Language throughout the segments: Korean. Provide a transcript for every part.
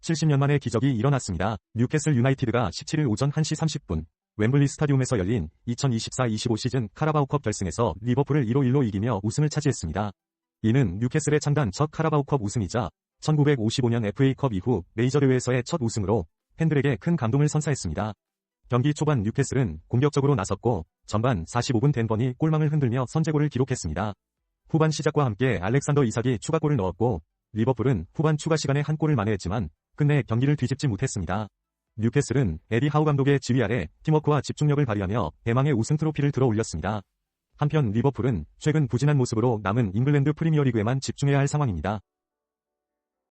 70년 만에 기적이 일어났습니다. 뉴캐슬 유나이티드가 17일 오전 1시 30분 웸블리 스타디움에서 열린 2024-25 시즌 카라바오컵 결승에서 리버풀을 1-1로 이기며 우승을 차지했습니다. 이는 뉴캐슬의 창단 첫 카라바오컵 우승이자 1955년 FA컵 이후 메이저대회에서의 첫 우승으로 팬들에게 큰 감동을 선사했습니다. 경기 초반 뉴캐슬은 공격적으로 나섰고 전반 45분 댄번이 골망을 흔들며 선제골을 기록했습니다. 후반 시작과 함께 알렉산더 이삭이 추가골을 넣었고 리버풀은 후반 추가 시간에 한 골을 만회했지만 끝내 경기를 뒤집지 못했습니다. 뉴캐슬은 에디 하우 감독의 지휘 아래 팀워크와 집중력을 발휘하며 대망의 우승 트로피를 들어 올렸습니다. 한편 리버풀은 최근 부진한 모습으로 남은 잉글랜드 프리미어리그에만 집중해야 할 상황입니다.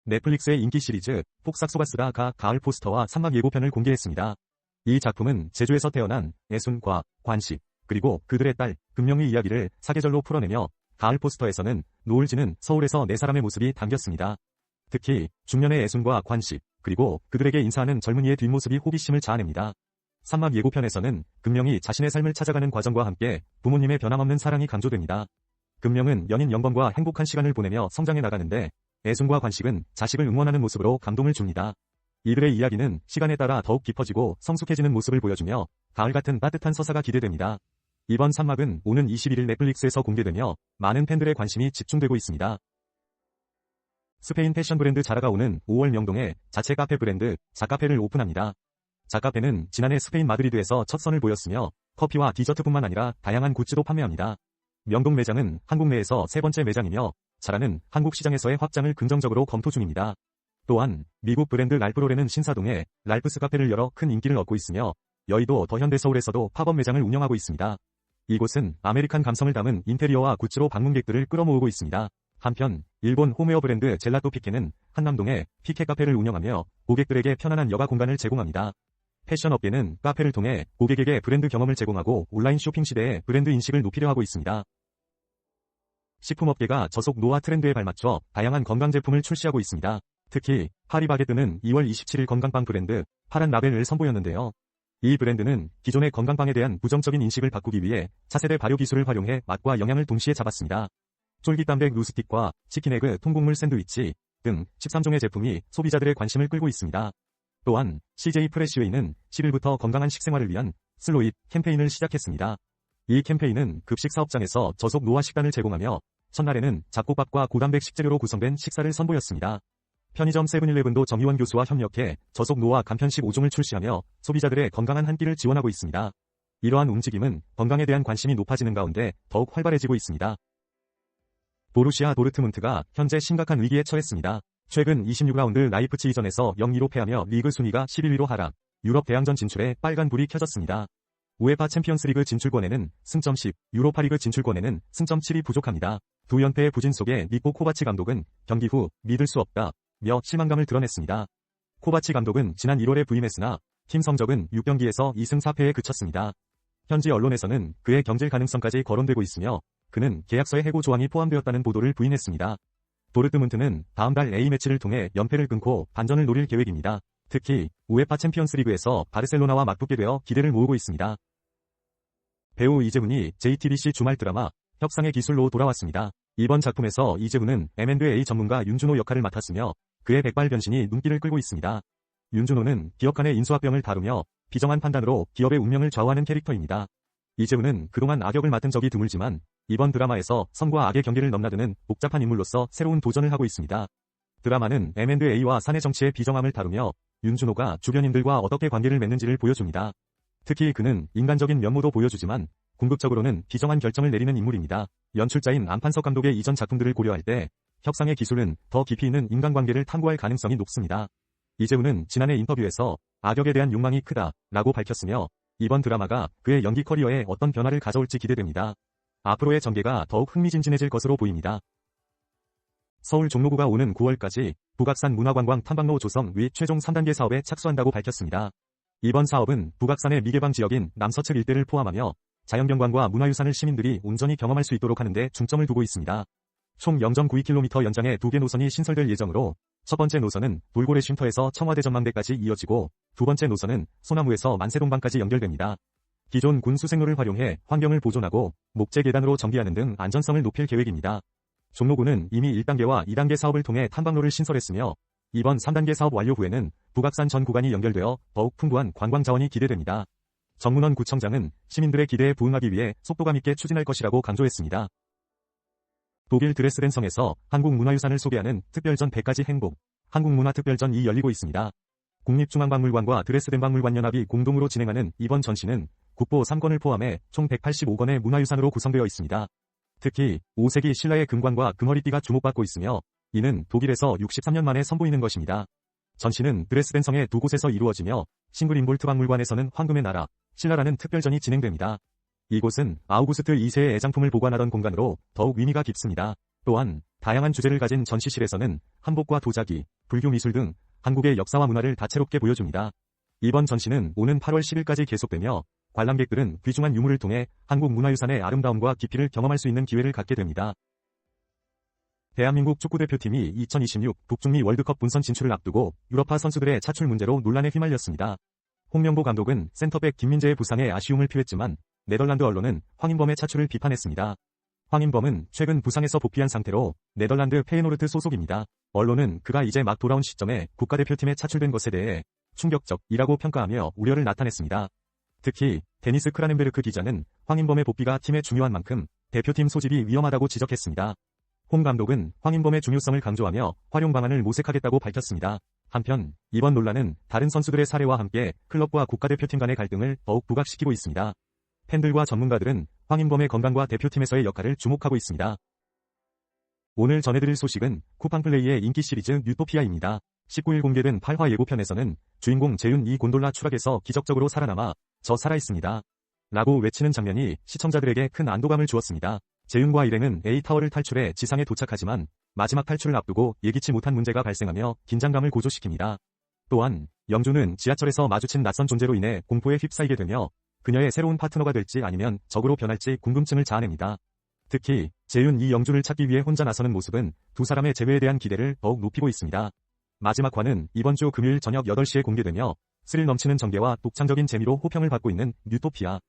넷플릭스의 인기 시리즈 폭삭소가스가 가을 포스터와 산막 예고편을 공개했습니다. 이 작품은 제주에서 태어난 애순과 관식 그리고 그들의 딸 금명의 이야기를 사계절로 풀어내며 가을 포스터에서는 노을 지는 서울에서 네 사람의 모습이 담겼습니다. 특히 중년의 애순과 관식 그리고 그들에게 인사하는 젊은이의 뒷모습이 호기심을 자아냅니다. 산막 예고편에서는 금명이 자신의 삶을 찾아가는 과정과 함께 부모님의 변함없는 사랑이 강조됩니다. 금명은 연인 영범과 행복한 시간을 보내며 성장해 나가는데 애순과 관식은 자식을 응원하는 모습으로 감동을 줍니다. 이들의 이야기는 시간에 따라 더욱 깊어지고 성숙해지는 모습을 보여주며 가을 같은 따뜻한 서사가 기대됩니다. 이번 산막은 오는 21일 넷플릭스에서 공개되며 많은 팬들의 관심이 집중되고 있습니다. 스페인 패션 브랜드 자라가 오는 5월 명동에 자체 카페 브랜드 자카페를 오픈합니다. 자카페는 지난해 스페인 마드리드에서 첫 선을 보였으며 커피와 디저트뿐만 아니라 다양한 굿즈도 판매합니다. 명동 매장은 한국 내에서 세 번째 매장이며 자라는 한국 시장에서의 확장을 긍정적으로 검토 중입니다. 또한 미국 브랜드 랄프로렌은 신사동에 랄프스 카페를 열어 큰 인기를 얻고 있으며 여의도 더 현대서울에서도 팝업 매장을 운영하고 있습니다. 이곳은 아메리칸 감성을 담은 인테리어와 굿즈로 방문객들을 끌어모으고 있습니다. 한편 일본 홈웨어 브랜드 젤라또 피케는 한남동에 피케 카페를 운영하며 고객들에게 편안한 여가 공간을 제공합니다. 패션 업계는 카페를 통해 고객에게 브랜드 경험을 제공하고 온라인 쇼핑 시대에 브랜드 인식을 높이려 하고 있습니다. 식품업계가 저속 노화 트렌드에 발맞춰 다양한 건강 제품을 출시하고 있습니다. 특히 파리바게뜨는 2월 27일 건강빵 브랜드 파란 라벨을 선보였는데요. 이 브랜드는 기존의 건강빵에 대한 부정적인 인식을 바꾸기 위해 차세대 발효 기술을 활용해 맛과 영양을 동시에 잡았습니다. 쫄깃담백 루스틱과 치킨에그 통곡물 샌드위치 등 13종의 제품이 소비자들의 관심을 끌고 있습니다. 또한 CJ 프레시웨이는 10일부터 건강한 식생활을 위한 슬로잇 캠페인을 시작했습니다. 이 캠페인은 급식 사업장에서 저속 노화 식단을 제공하며 첫날에는 잡곡밥과 고단백 식재료로 구성된 식사를 선보였습니다. 편의점 세븐일레븐도 정의원 교수와 협력해 저속 노화 간편식 5종을 출시하며 소비자들의 건강한 한 끼를 지원하고 있습니다. 이러한 움직임은 건강에 대한 관심이 높아지는 가운데 더욱 활발해지고 있습니다. 보루시아 도르트문트가 현재 심각한 위기에 처했습니다. 최근 26라운드 라이프치히전에서 0-2로 패하며 리그 순위가 11위로 하락, 유럽 대항전 진출에 빨간불이 켜졌습니다. 우에파 챔피언스리그 진출권에는 승점 10, 유로파리그 진출권에는 승점 7이 부족합니다. 두 연패의 부진 속에 니코 코바치 감독은 경기 후 믿을 수 없다 며 실망감을 드러냈습니다. 코바치 감독은 지난 1월에 부임했으나 팀 성적은 6경기에서 2승 4패에 그쳤습니다. 현지 언론에서는 그의 경질 가능성까지 거론되고 있으며 그는 계약서에 해고 조항이 포함되었다는 보도를 부인했습니다. 도르트문트는 다음 달 A매치를 통해 연패를 끊고 반전을 노릴 계획입니다. 특히 우에파 챔피언스리그에서 바르셀로나와 맞붙게 되어 기대를 모으고 있습니다. 배우 이재훈이 JTBC 주말 드라마 협상의 기술로 돌아왔습니다. 이번 작품에서 이재훈은 M&A 전문가 윤준호 역할을 맡았으며 그의 백발 변신이 눈길을 끌고 있습니다. 윤준호는 기업 간의 인수합병을 다루며 비정한 판단으로 기업의 운명을 좌우하는 캐릭터입니다. 이재훈은 그동안 악역을 맡은 적이 드물지만 이번 드라마에서 선과 악의 경계를 넘나드는 복잡한 인물로서 새로운 도전을 하고 있습니다. 드라마는 M&A와 사내 정치의 비정함을 다루며 윤준호가 주변인들과 어떻게 관계를 맺는지를 보여줍니다. 특히 그는 인간적인 면모도 보여주지만 궁극적으로는 비정한 결정을 내리는 인물입니다. 연출자인 안판석 감독의 이전 작품들을 고려할 때 협상의 기술은 더 깊이 있는 인간관계를 탐구할 가능성이 높습니다. 이재훈은 지난해 인터뷰에서 악역에 대한 욕망이 크다 라고 밝혔으며 이번 드라마가 그의 연기 커리어에 어떤 변화를 가져올지 기대됩니다. 앞으로의 전개가 더욱 흥미진진해질 것으로 보입니다. 서울 종로구가 오는 9월까지 북악산 문화관광 탐방로 조성 및 최종 3단계 사업에 착수한다고 밝혔습니다. 이번 사업은 북악산의 미개방 지역인 남서측 일대를 포함하며 자연경관과 문화유산을 시민들이 온전히 경험할 수 있도록 하는 데 중점을 두고 있습니다. 총 0.92km 연장의 2개 노선이 신설될 예정으로 첫 번째 노선은 돌고래 쉼터에서 청와대 전망대까지 이어지고 두 번째 노선은 소나무에서 만세동방까지 연결됩니다. 기존 군 수색로를 활용해 환경을 보존하고 목재 계단으로 정비하는 등 안전성을 높일 계획입니다. 종로구는 이미 1단계와 2단계 사업을 통해 탐방로를 신설했으며 이번 3단계 사업 완료 후에는 북악산 전 구간이 연결되어 더욱 풍부한 관광 자원이 기대됩니다. 정문원 구청장은 시민들의 기대에 부응하기 위해 속도감 있게 추진할 것이라고 강조했습니다. 독일 드레스덴 성에서 한국문화유산을 소개하는 특별전 100가지 행복, 한국문화특별전이 열리고 있습니다. 국립중앙박물관과 드레스덴 박물관연합이 공동으로 진행하는 이번 전시는 국보 3권을 포함해 총 185건의 문화유산으로 구성되어 있습니다. 특히 5세기 신라의 금관과 금허리띠가 주목받고 있으며 이는 독일에서 63년 만에 선보이는 것입니다. 전시는 드레스덴 성의 두 곳에서 이루어지며 싱글인볼트 박물관에서는 황금의 나라, 신라라는 특별전이 진행됩니다. 이곳은 아우구스트 2세의 애장품을 보관하던 공간으로 더욱 의미가 깊습니다. 또한 다양한 주제를 가진 전시실에서는 한복과 도자기, 불교 미술 등 한국의 역사와 문화를 다채롭게 보여줍니다. 이번 전시는 오는 8월 10일까지 계속되며 관람객들은 귀중한 유물을 통해 한국 문화유산의 아름다움과 깊이를 경험할 수 있는 기회를 갖게 됩니다. 대한민국 축구대표팀이 2026 북중미 월드컵 본선 진출을 앞두고 유럽파 선수들의 차출 문제로 논란에 휘말렸습니다. 홍명보 감독은 센터백 김민재의 부상에 아쉬움을 표했지만 네덜란드 언론은 황인범의 차출을 비판했습니다. 황인범은 최근 부상에서 복귀한 상태로 네덜란드 페이노르트 소속입니다. 언론은 그가 이제 막 돌아온 시점에 국가대표팀에 차출된 것에 대해 충격적이라고 평가하며 우려를 나타냈습니다. 특히 데니스 크라넨베르크 기자는 황인범의 복귀가 팀에 중요한 만큼 대표팀 소집이 위험하다고 지적했습니다. 홍 감독은 황인범의 중요성을 강조하며 활용 방안을 모색하겠다고 밝혔습니다. 한편 이번 논란은 다른 선수들의 사례와 함께 클럽과 국가대표팀 간의 갈등을 더욱 부각시키고 있습니다. 팬들과 전문가들은 황인범의 건강과 대표팀에서의 역할을 주목하고 있습니다. 오늘 전해드릴 소식은 쿠팡플레이의 인기 시리즈 유토피아입니다. 19일 공개된 8화 예고편에서는 주인공 재윤이 곤돌라 추락에서 기적적으로 살아남아 저 살아있습니다 라고 외치는 장면이 시청자들에게 큰 안도감을 주었습니다. 재윤과 일행은 A타워를 탈출해 지상에 도착하지만 마지막 탈출을 앞두고 예기치 못한 문제가 발생하며 긴장감을 고조시킵니다. 또한 영주는 지하철에서 마주친 낯선 존재로 인해 공포에 휩싸이게 되며 그녀의 새로운 파트너가 될지 아니면 적으로 변할지 궁금증을 자아냅니다. 특히 재윤이 영주를 찾기 위해 혼자 나서는 모습은 두 사람의 재회에 대한 기대를 더욱 높이고 있습니다. 마지막 화는 이번 주 금요일 저녁 8시에 공개되며 스릴 넘치는 전개와 독창적인 재미로 호평을 받고 있는 유토피아.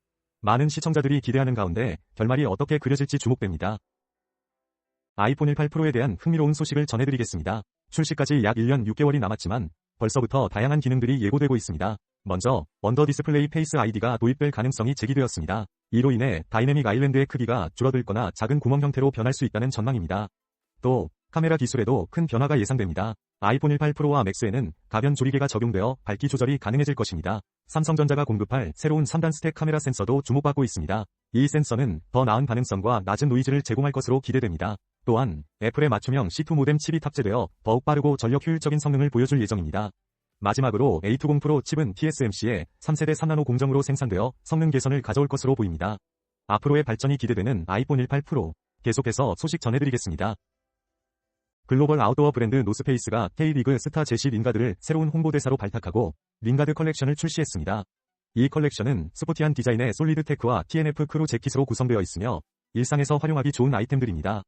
많은 시청자들이 기대하는 가운데 결말이 어떻게 그려질지 주목됩니다. 아이폰 18 프로에 대한 흥미로운 소식을 전해드리겠습니다. 출시까지 약 1년 6개월이 남았지만 벌써부터 다양한 기능들이 예고되고 있습니다. 먼저 언더 디스플레이 페이스 아이디가 도입될 가능성이 제기되었습니다. 이로 인해 다이내믹 아일랜드의 크기가 줄어들거나 작은 구멍 형태로 변할 수 있다는 전망입니다. 또 카메라 기술에도 큰 변화가 예상됩니다. 아이폰 18 프로와 맥스에는 가변 조리개가 적용되어 밝기 조절이 가능해질 것입니다. 삼성전자가 공급할 새로운 3단 스택 카메라 센서도 주목받고 있습니다. 이 센서는 더 나은 반응성과 낮은 노이즈를 제공할 것으로 기대됩니다. 또한 애플의 맞춤형 C2 모뎀 칩이 탑재되어 더욱 빠르고 전력 효율적인 성능을 보여줄 예정입니다. 마지막으로 A20 프로 칩은 TSMC의 3세대 3나노 공정으로 생산되어 성능 개선을 가져올 것으로 보입니다. 앞으로의 발전이 기대되는 아이폰 18 프로, 계속해서 소식 전해드리겠습니다. 글로벌 아웃도어 브랜드 노스페이스가 K리그 스타 제시 링가드를 새로운 홍보대사로 발탁하고 링가드 컬렉션을 출시했습니다. 이 컬렉션은 스포티한 디자인의 솔리드 테크와 TNF 크루 재킷으로 구성되어 있으며 일상에서 활용하기 좋은 아이템들입니다.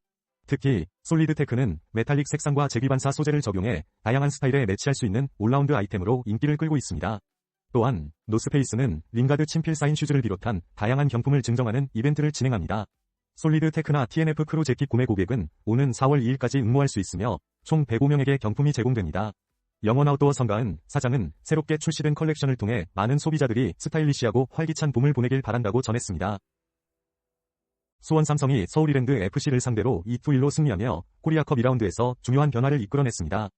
특히 솔리드 테크는 메탈릭 색상과 재기반사 소재를 적용해 다양한 스타일에 매치할 수 있는 올라운드 아이템으로 인기를 끌고 있습니다. 또한 노스페이스는 링가드 친필 사인 슈즈를 비롯한 다양한 경품을 증정하는 이벤트를 진행합니다. 솔리드 테크나 TNF 크루 재킷 구매 고객은 오는 4월 2일까지 응모할 수 있으며 총 105명에게 경품이 제공됩니다. 영원 아웃도어 성가은 사장은 새롭게 출시된 컬렉션을 통해 많은 소비자들이 스타일리시하고 활기찬 봄을 보내길 바란다고 전했습니다. 수원 삼성이 서울 이랜드 FC를 상대로 2-1로 승리하며 코리아컵 2라운드에서 중요한 변화를 이끌어냈습니다.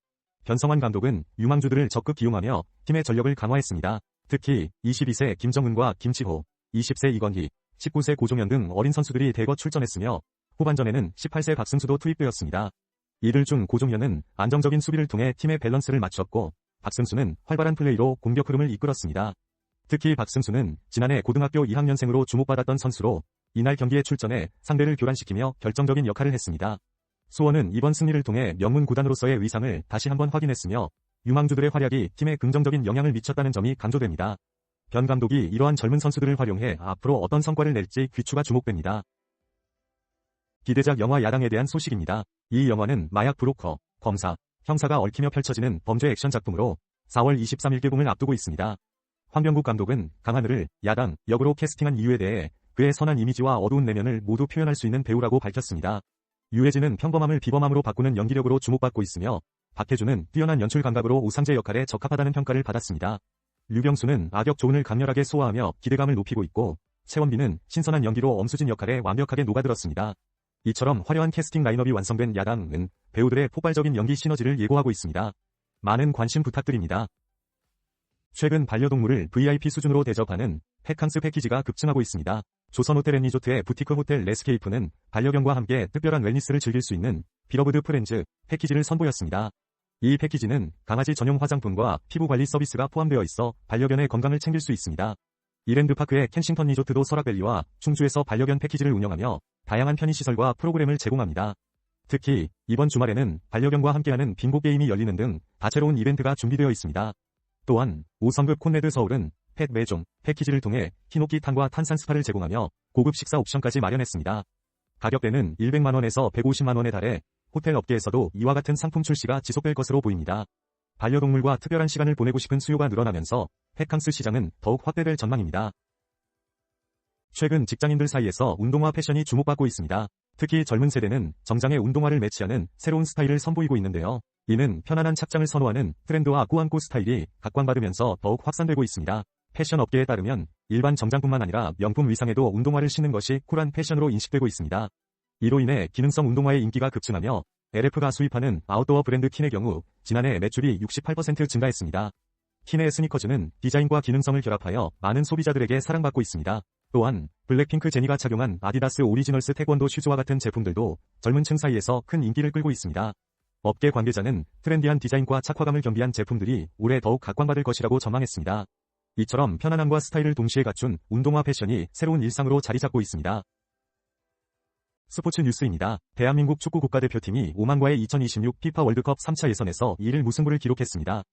변성환 감독은 유망주들을 적극 기용하며 팀의 전력을 강화했습니다. 특히 22세 김정은과 김치호, 20세 이건희, 19세 고종현 등 어린 선수들이 대거 출전했으며 후반전에는 18세 박승수도 투입되었습니다. 이들 중 고종현은 안정적인 수비를 통해 팀의 밸런스를 맞췄고 박승수는 활발한 플레이로 공격 흐름을 이끌었습니다. 특히 박승수는 지난해 고등학교 2학년생으로 주목받았던 선수로 이날 경기에 출전해 상대를 교란시키며 결정적인 역할을 했습니다. 수원은 이번 승리를 통해 명문 구단으로서의 위상을 다시 한번 확인했으며 유망주들의 활약이 팀에 긍정적인 영향을 미쳤다는 점이 강조됩니다. 변 감독이 이러한 젊은 선수들을 활용해 앞으로 어떤 성과를 낼지 귀추가 주목됩니다. 기대작 영화 야당에 대한 소식입니다. 이 영화는 마약 브로커, 검사, 형사가 얽히며 펼쳐지는 범죄 액션 작품으로 4월 23일 개봉을 앞두고 있습니다. 황병국 감독은 강하늘을 야당 역으로 캐스팅한 이유에 대해 그의 선한 이미지와 어두운 내면을 모두 표현할 수 있는 배우라고 밝혔습니다. 유해진은 평범함을 비범함으로 바꾸는 연기력으로 주목받고 있으며 박해준은 뛰어난 연출 감각으로 오상재 역할에 적합하다는 평가를 받았습니다. 류경수는 악역 조은을 강렬하게 소화하며 기대감을 높이고 있고, 최원빈은 신선한 연기로 엄수진 역할에 완벽하게 녹아들었습니다. 이처럼 화려한 캐스팅 라인업이 완성된 야당은 배우들의 폭발적인 연기 시너지를 예고하고 있습니다. 많은 관심 부탁드립니다. 최근 반려동물을 VIP 수준으로 대접하는 펫캉스 패키지가 급증하고 있습니다. 조선호텔앤리조트의 부티크 호텔 레스케이프는 반려견과 함께 특별한 웰니스를 즐길 수 있는 비러브드 프렌즈 패키지를 선보였습니다. 이 패키지는 강아지 전용 화장품과 피부 관리 서비스가 포함되어 있어 반려견의 건강을 챙길 수 있습니다. 이랜드파크의 켄싱턴 리조트도 설악밸리와 충주에서 반려견 패키지를 운영하며 다양한 편의시설과 프로그램을 제공합니다. 특히 이번 주말에는 반려견과 함께하는 빙고 게임이 열리는 등 다채로운 이벤트가 준비되어 있습니다. 또한 5성급 콘레드 서울은 펫 매종 패키지를 통해 히노키탕과 탄산 스파를 제공하며 고급 식사 옵션까지 마련했습니다. 가격대는 100만원에서 150만원에 달해 호텔 업계에서도 이와 같은 상품 출시가 지속될 것으로 보입니다. 반려동물과 특별한 시간을 보내고 싶은 수요가 늘어나면서 펫캉스 시장은 더욱 확대될 전망입니다. 최근 직장인들 사이에서 운동화 패션이 주목받고 있습니다. 특히 젊은 세대는 정장에 운동화를 매치하는 새로운 스타일을 선보이고 있는데요. 이는 편안한 착장을 선호하는 트렌드와 꾸안꾸 스타일이 각광받으면서 더욱 확산되고 있습니다. 패션 업계에 따르면 일반 정장뿐만 아니라 명품 위상에도 운동화를 신는 것이 쿨한 패션으로 인식되고 있습니다. 이로 인해 기능성 운동화의 인기가 급증하며 LF가 수입하는 아웃도어 브랜드 킨의 경우 지난해 매출이 68% 증가했습니다. 킨의 스니커즈는 디자인과 기능성을 결합하여 많은 소비자들에게 사랑받고 있습니다. 또한 블랙핑크 제니가 착용한 아디다스 오리지널스 태권도 슈즈와 같은 제품들도 젊은 층 사이에서 큰 인기를 끌고 있습니다. 업계 관계자는 트렌디한 디자인과 착화감을 겸비한 제품들이 올해 더욱 각광받을 것이라고 전망했습니다. 이처럼 편안함과 스타일을 동시에 갖춘 운동화 패션이 새로운 일상으로 자리 잡고 있습니다. 스포츠 뉴스입니다. 대한민국 축구 국가대표팀이 오만과의 2026 피파 월드컵 3차 예선에서 2일 무승부를 기록했습니다.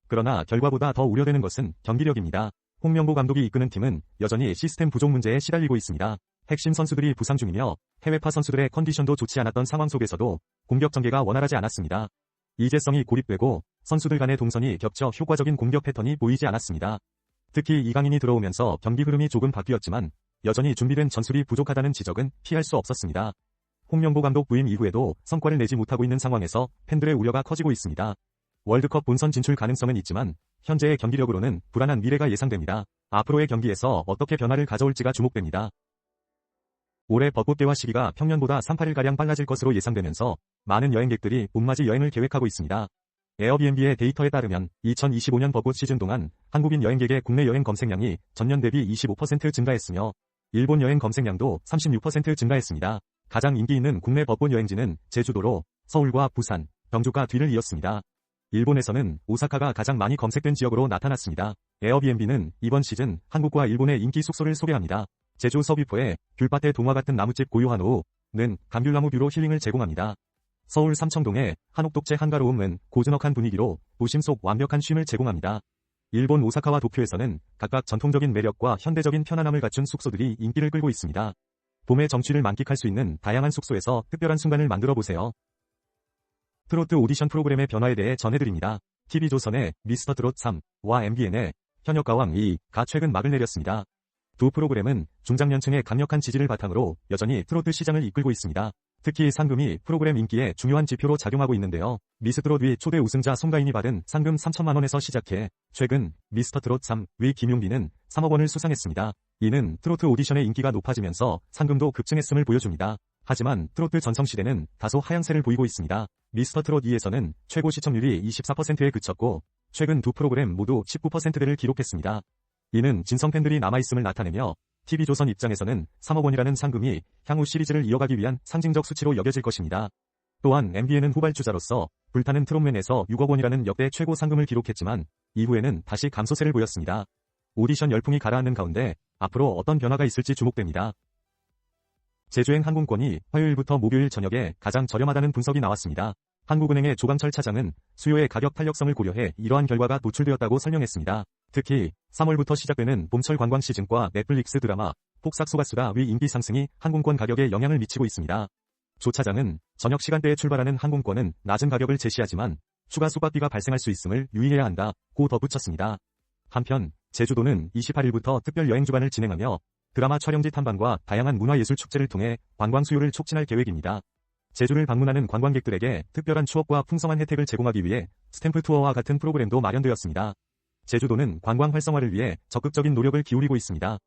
그러나 결과보다 더 우려되는 것은 경기력입니다. 홍명보 감독이 이끄는 팀은 여전히 시스템 부족 문제에 시달리고 있습니다. 핵심 선수들이 부상 중이며 해외파 선수들의 컨디션도 좋지 않았던 상황 속에서도 공격 전개가 원활하지 않았습니다. 이재성이 고립되고 선수들 간의 동선이 겹쳐 효과적인 공격 패턴이 보이지 않았습니다. 특히 이강인이 들어오면서 경기 흐름이 조금 바뀌었지만 여전히 준비된 전술이 부족하다는 지적은 피할 수 없었습니다. 홍명보 감독 부임 이후에도 성과를 내지 못하고 있는 상황에서 팬들의 우려가 커지고 있습니다. 월드컵 본선 진출 가능성은 있지만 현재의 경기력으로는 불안한 미래가 예상됩니다. 앞으로의 경기에서 어떻게 변화를 가져올지가 주목됩니다. 올해 벚꽃 개화 시기가 평년보다 3~8일가량 빨라질 것으로 예상되면서 많은 여행객들이 봄맞이 여행을 계획하고 있습니다. 에어비앤비의 데이터에 따르면 2025년 벚꽃 시즌 동안 한국인 여행객의 국내 여행 검색량이 전년 대비 25% 증가했으며 일본 여행 검색량도 36% 증가했습니다. 가장 인기 있는 국내 벚꽃 여행지는 제주도로 서울과 부산, 경주가 뒤를 이었습니다. 일본에서는 오사카가 가장 많이 검색된 지역으로 나타났습니다. 에어비앤비는 이번 시즌 한국과 일본의 인기 숙소를 소개합니다. 제주 서귀포에 귤밭의 동화 같은 나무집 고요한 오후는 감귤나무 뷰로 힐링을 제공합니다. 서울 삼청동의 한옥독채 한가로움은 고즈넉한 분위기로 도심 속 완벽한 쉼을 제공합니다. 일본 오사카와 도쿄에서는 각각 전통적인 매력과 현대적인 편안함을 갖춘 숙소들이 인기를 끌고 있습니다. 봄의 정취를 만끽할 수 있는 다양한 숙소에서 특별한 순간을 만들어 보세요. 트로트 오디션 프로그램의 변화에 대해 전해드립니다. TV조선의 미스터 트롯 3와 MBN의 현역가왕 2가 최근 막을 내렸습니다. 두 프로그램은 중장년층의 강력한 지지를 바탕으로 여전히 트로트 시장을 이끌고 있습니다. 특히 상금이 프로그램 인기에 중요한 지표로 작용하고 있는데요. 미스트롯 위 초대 우승자 송가인이 받은 상금 3천만원에서 시작해 최근 미스터 트롯 3위 김용빈은 3억 원을 수상했습니다. 이는 트로트 오디션의 인기가 높아지면서 상금도 급증했음을 보여줍니다. 하지만 트로트 전성시대는 다소 하향세를 보이고 있습니다. 미스터 트롯 2에서는 최고 시청률이 24%에 그쳤고 최근 두 프로그램 모두 19%대를 기록했습니다. 이는 진성 팬들이 남아있음을 나타내며 TV조선 입장에서는 3억 원이라는 상금이 향후 시리즈를 이어가기 위한 상징적 수치로 여겨질 것입니다. 또한 MBN은 후발주자로서 불타는 트롯맨에서 6억 원이라는 역대 최고 상금을 기록했지만 이후에는 다시 감소세를 보였습니다. 오디션 열풍이 가라앉는 가운데 앞으로 어떤 변화가 있을지 주목됩니다. 제주행 항공권이 화요일부터 목요일 저녁에 가장 저렴하다는 분석이 나왔습니다. 한국은행의 조강철 차장은 수요의 가격 탄력성을 고려해 이러한 결과가 도출되었다고 설명했습니다. 특히 3월부터 시작되는 봄철 관광 시즌과 넷플릭스 드라마 폭삭소가수다 위 인기 상승이 항공권 가격에 영향을 미치고 있습니다. 조 차장은 저녁 시간대에 출발하는 항공권은 낮은 가격을 제시하지만 추가 숙박비가 발생할 수 있음을 유의해야 한다고 덧붙였습니다. 한편 제주도는 28일부터 특별 여행 주간을 진행하며 드라마 촬영지 탐방과 다양한 문화예술 축제를 통해 관광 수요를 촉진할 계획입니다. 제주를 방문하는 관광객들에게 특별한 추억과 풍성한 혜택을 제공하기 위해 스탬프 투어와 같은 프로그램도 마련되었습니다. 제주도는 관광 활성화를 위해 적극적인 노력을 기울이고 있습니다.